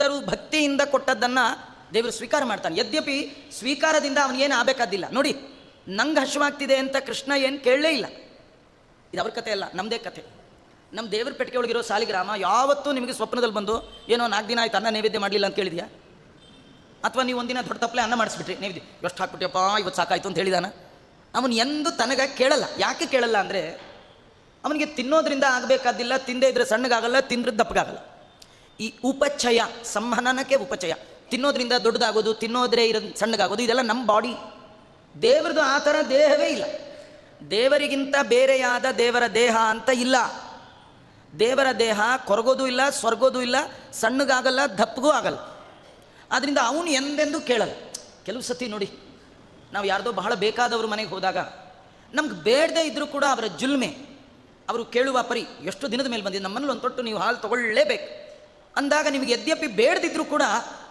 ಭಕ್ತರು ಭಕ್ತಿಯಿಂದ ಕೊಟ್ಟದ್ದನ್ನು ದೇವರು ಸ್ವೀಕಾರ ಮಾಡ್ತಾನೆ. ಯದ್ಯಪಿ ಸ್ವೀಕಾರದಿಂದ ಅವನಿಗೇನು ಆಗಬೇಕಾದಿಲ್ಲ. ನೋಡಿ, ನಂಗೆ ಹಶ್ವಾಗ್ತಿದೆ ಅಂತ ಕೃಷ್ಣ ಏನು ಕೇಳಲೇ ಇಲ್ಲ. ಇದು ಅವ್ರ ಕಥೆ ಅಲ್ಲ, ನಮ್ಮದೇ ಕಥೆ. ನಮ್ಮ ದೇವ್ರ ಪೆಟ್ಟಿಗೆ ಒಳಗಿರೋ ಸಾಲಿಗ್ರಾಮ ಯಾವತ್ತೂ ನಿಮಗೆ ಸ್ವಪ್ನದಲ್ಲಿ ಬಂದು ಏನೋ 4 ದಿನ ಆಯ್ತು ಅನ್ನ ನೈವೇದ್ಯ ಮಾಡಲಿಲ್ಲ ಅಂತ ಕೇಳಿದ್ಯಾ? ಅಥವಾ ನೀವು ಒಂದಿನ ದೊಡ್ಡ ತಪ್ಪಲೆ ಅನ್ನ ಮಾಡಿಸ್ಬಿಟ್ರಿ, ನೈವೇದ್ಯ ಎಷ್ಟು ಹಾಕ್ಬಿಟ್ಟಿಯಪ್ಪ ಇವತ್ತು ಸಾಕಾಯ್ತು ಅಂತ ಹೇಳಿದಾನ? ಅವನು ಎಂದು ತನಗೆ ಕೇಳಲ್ಲ. ಯಾಕೆ ಕೇಳಲ್ಲ ಅಂದರೆ ಅವನಿಗೆ ತಿನ್ನೋದ್ರಿಂದ ಆಗಬೇಕಾದಿಲ್ಲ, ತಿಂದೇ ಇದ್ರೆ ಸಣ್ಣಗಾಗಲ್ಲ, ತಿಂದ್ರೆ ದಪ್ಪಗಾಗಲ್ಲ. ಈ ಉಪಚಯ, ಸಂಹನನಕ್ಕೆ ಉಪಚಯ, ತಿನ್ನೋದ್ರಿಂದ ದೊಡ್ಡದಾಗೋದು, ತಿನ್ನೋದ್ರೆ ಸಣ್ಣಗಾಗೋದು, ಇದೆಲ್ಲ ನಮ್ಮ ಬಾಡಿ. ದೇವರದು ಆ ಥರ ದೇಹವೇ ಇಲ್ಲ. ದೇವರಿಗಿಂತ ಬೇರೆಯಾದ ದೇವರ ದೇಹ ಅಂತ ಇಲ್ಲ. ದೇವರ ದೇಹ ಕೊರಗೋದು ಇಲ್ಲ, ಸ್ವರ್ಗೋದು ಇಲ್ಲ, ಸಣ್ಣಗಾಗಲ್ಲ, ದಪ್ಪಗೂ ಆಗಲ್ಲ. ಆದ್ದರಿಂದ ಅವನು ಎಂದೆಂದೂ ಕೇಳಲ್ಲ. ಕೆಲವು ಸತಿ ನೋಡಿ, ನಾವು ಯಾರ್ದೋ ಬಹಳ ಬೇಕಾದವರು ಮನೆಗೆ ಹೋದಾಗ ನಮ್ಗೆ ಬೇಡದೇ ಇದ್ದರೂ ಕೂಡ ಅವರ ಜುಲ್ಮೆ, ಅವರು ಕೇಳುವ ಪರಿ ಎಷ್ಟು ದಿನದ ಮೇಲೆ ಬಂದಿದ್ದು, ನಮ್ಮಲ್ಲಿ ಒಂದು ತೊಟ್ಟು ನೀವು ಹಾಲು ತೊಗೊಳ್ಳೇಬೇಕು ಅಂದಾಗ ನಿಮಗೆ ಯದ್ಯಪಿ ಬೇಡದಿದ್ದರೂ ಕೂಡ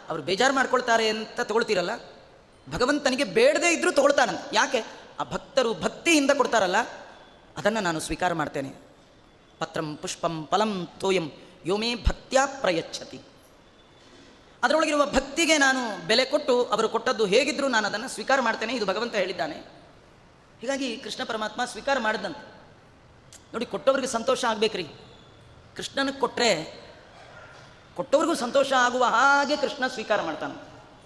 ಅವರು ಬೇಜಾರು ಮಾಡ್ಕೊಳ್ತಾರೆ ಅಂತ ತೊಗೊಳ್ತೀರಲ್ಲ, ಭಗವಂತನಿಗೆ ಬೇಡದೇ ಇದ್ದರೂ ತೊಗೊಳ್ತಾನಂತ. ಯಾಕೆ? ಆ ಭಕ್ತರು ಭಕ್ತಿಯಿಂದ ಕೊಡ್ತಾರಲ್ಲ, ಅದನ್ನು ನಾನು ಸ್ವೀಕಾರ ಮಾಡ್ತೇನೆ. ಪತ್ರಂ ಪುಷ್ಪಂ ಫಲಂ ತೋಯಂ ಯೋಮೇ ಭಕ್ತ್ಯಾ ಪ್ರಯಚ್ಛತಿ. ಅದರೊಳಗಿರುವ ಭಕ್ತಿಗೆ ನಾನು ಬೆಲೆ ಕೊಟ್ಟು ಅವರು ಕೊಟ್ಟದ್ದು ಹೇಗಿದ್ದರೂ ನಾನು ಅದನ್ನು ಸ್ವೀಕಾರ ಮಾಡ್ತೇನೆ, ಇದು ಭಗವಂತ ಹೇಳಿದ್ದಾನೆ. ಹೀಗಾಗಿ ಕೃಷ್ಣ ಪರಮಾತ್ಮ ಸ್ವೀಕಾರ ಮಾಡಿದಂತೆ. ನೋಡಿ, ಕೊಟ್ಟವ್ರಿಗೆ ಸಂತೋಷ ಆಗಬೇಕ್ರಿ. ಕೃಷ್ಣನಿಗೆ ಕೊಟ್ಟರೆ ಕೊಟ್ಟವ್ರಿಗೂ ಸಂತೋಷ ಆಗುವ ಹಾಗೆ ಕೃಷ್ಣ ಸ್ವೀಕಾರ ಮಾಡ್ತಾನೆ.